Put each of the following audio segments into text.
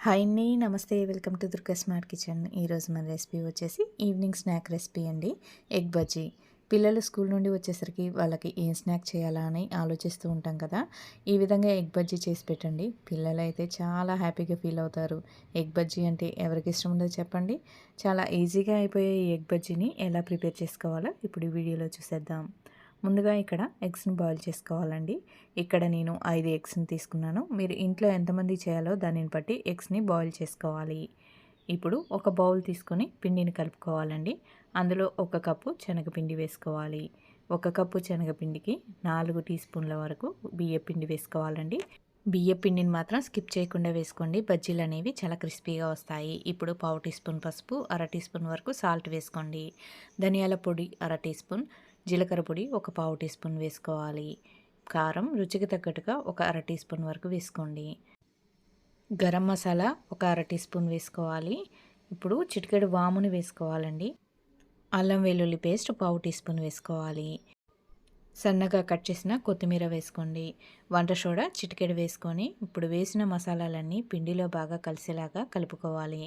Hi అండి, నమస్తే. Welcome to Durga smart kitchen. ఈరోజు మన రెసిపీ వచ్చేసి ఈవినింగ్ స్నాక్ రెసిపీ అండి. ఎగ్ బజ్జీ. పిల్లలు స్కూల్ నుండి వచ్చేసరికి వాళ్ళకి ఏం స్నాక్ చేయాలా అని ఆలోచిస్తూ ఉంటాం కదా. ఈ విధంగా ఎగ్ బజ్జీ చేసి పెట్టండి. పిల్లలు అయితే చాలా హ్యాపీగా ఫీల్ అవుతారు. ఎగ్ బజ్జీ అంటే ఎవరికి ఇష్టం ఉండదు చెప్పండి. చాలా ఈజీగా అయిపోయే ఈ ఎగ్ బజ్జీని ఎలా ప్రిపేర్ చేసుకోవాలో ఇప్పుడు ఈ వీడియోలో చూసేద్దాం. ముందుగా ఇక్కడ ఎగ్స్ని బాయిల్ చేసుకోవాలండి. ఇక్కడ నేను 5 ఎగ్స్ని తీసుకున్నాను. మీరు ఇంట్లో ఎంతమంది చేయాలో దానిని బట్టి ఎగ్స్ని బాయిల్ చేసుకోవాలి. ఇప్పుడు ఒక బౌల్ తీసుకొని పిండిని కలుపుకోవాలండి. అందులో 1 కప్పు శనగపిండి వేసుకోవాలి. 1 కప్పు శనగపిండికి 4 టీ స్పూన్ల వరకు బియ్యపిండి వేసుకోవాలండి. బియ్యపిండిని మాత్రం స్కిప్ చేయకుండా వేసుకోండి. బజ్జీలు అనేవి చాలా క్రిస్పీగా వస్తాయి. ఇప్పుడు 1/2 టీ స్పూన్ పసుపు, 1/2 టీ స్పూన్ వరకు సాల్ట్ వేసుకోండి. ధనియాల పొడి 1/2 టీ స్పూన్, జీలకర్ర పొడి 1/4 టీ స్పూన్ వేసుకోవాలి. కారం రుచికి తగ్గట్టుగా 1/2 టీ స్పూన్ వరకు వేసుకోండి. గరం మసాలా 1/2 టీ స్పూన్ వేసుకోవాలి. ఇప్పుడు చిటికెడు వాముని వేసుకోవాలండి. అల్లం వెల్లుల్లి పేస్ట్ 1/4 టీ స్పూన్ వేసుకోవాలి. సన్నగా కట్ చేసిన కొత్తిమీర వేసుకోండి. వంట సోడా చిటికెడు వేసుకొని ఇప్పుడు వేసిన మసాలాలన్నీ పిండిలో బాగా కలిసేలాగా కలుపుకోవాలి.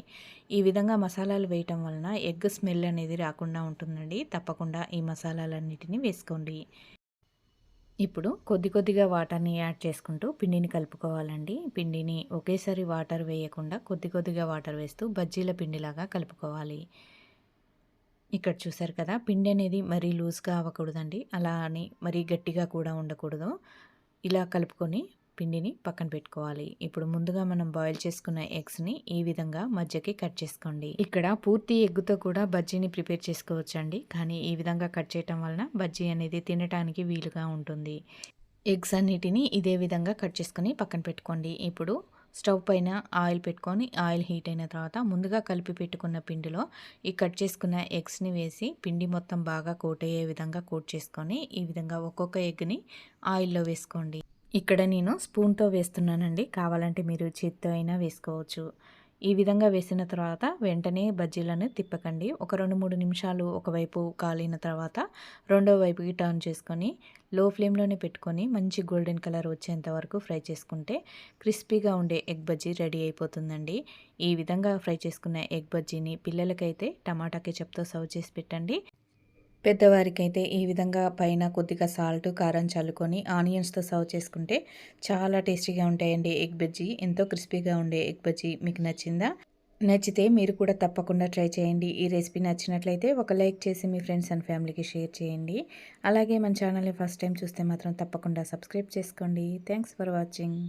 ఈ విధంగా మసాలాలు వేయటం వలన ఎగ్ స్మెల్ అనేది రాకుండా ఉంటుందండి. తప్పకుండా ఈ మసాలాలన్నిటిని వేసుకోండి. ఇప్పుడు కొద్దిగా వాటర్ని యాడ్ చేసుకుంటూ పిండిని కలుపుకోవాలండి. పిండిని ఒకేసారి వాటర్ వేయకుండా కొద్దిగా వాటర్ వేస్తూ బజ్జీల పిండిలాగా కలుపుకోవాలి. ఇక్కడ చూసారు కదా, పిండి అనేది మరీ లూజ్గా అవ్వకూడదండి. అలా అని మరీ గట్టిగా కూడా ఉండకూడదు. ఇలా కలుపుకొని పిండిని పక్కన పెట్టుకోవాలి. ఇప్పుడు ముందుగా మనం బాయిల్ చేసుకున్న ఎగ్స్ని ఈ విధంగా మధ్యకి కట్ చేసుకోండి. ఇక్కడ పూర్తి ఎగ్గుతో కూడా బజ్జీని ప్రిపేర్ చేసుకోవచ్చండి. కానీ ఈ విధంగా కట్ చేయటం వలన బజ్జీ అనేది తినటానికి వీలుగా ఉంటుంది. ఎగ్స్ అన్నిటినీ ఇదే విధంగా కట్ చేసుకొని పక్కన పెట్టుకోండి. ఇప్పుడు స్టవ్ పైన ఆయిల్ పెట్టుకొని ఆయిల్ హీట్ అయిన తర్వాత ముందుగా కలిపి పెట్టుకున్న పిండిలో ఈ కట్ చేసుకున్న ఎగ్స్ని వేసి పిండి మొత్తం బాగా కోట్ అయ్యే విధంగా కోట్ చేసుకొని ఈ విధంగా ఒక్కొక్క ఎగ్ని ఆయిల్లో వేసుకోండి. ఇక్కడ నేను స్పూన్తో వేస్తున్నానండి. కావాలంటే మీరు చేత్తో అయినా వేసుకోవచ్చు. ఈ విధంగా వేసిన తర్వాత వెంటనే బజ్జీలను తిప్పకండి. ఒక 2-3 నిమిషాలు ఒకవైపు కాలిన తర్వాత రెండో వైపుకి టర్న్ చేసుకొని లో ఫ్లేమ్లోనే పెట్టుకొని మంచి గోల్డెన్ కలర్ వచ్చేంత వరకు ఫ్రై చేసుకుంటే క్రిస్పీగా ఉండే ఎగ్ బజ్జీ రెడీ అయిపోతుందండి. ఈ విధంగా ఫ్రై చేసుకున్న ఎగ్ బజ్జీని పిల్లలకైతే టమాటా కెచప్తో సర్వ్ చేసి పెట్టండి. పెద్దవారికైతే ఈ విధంగా పైన కొద్దిగా సాల్ట్, కారం చల్లుకొని ఆనియన్స్తో సర్వ్ చేసుకుంటే చాలా టేస్టీగా ఉంటాయండి ఎగ్ బజ్జీ. ఎంతో క్రిస్పీగా ఉండే ఎగ్ బజ్జీ మీకు నచ్చిందా? నచ్చితే మీరు కూడా తప్పకుండా ట్రై చేయండి. ఈ రెసిపీ నచ్చినట్లయితే ఒక లైక్ చేసి మీ ఫ్రెండ్స్ అండ్ ఫ్యామిలీకి షేర్ చేయండి. అలాగే మన ఛానల్ని ఫస్ట్ టైం చూస్తే మాత్రం తప్పకుండా సబ్స్క్రైబ్ చేసుకోండి. Thanks for watching.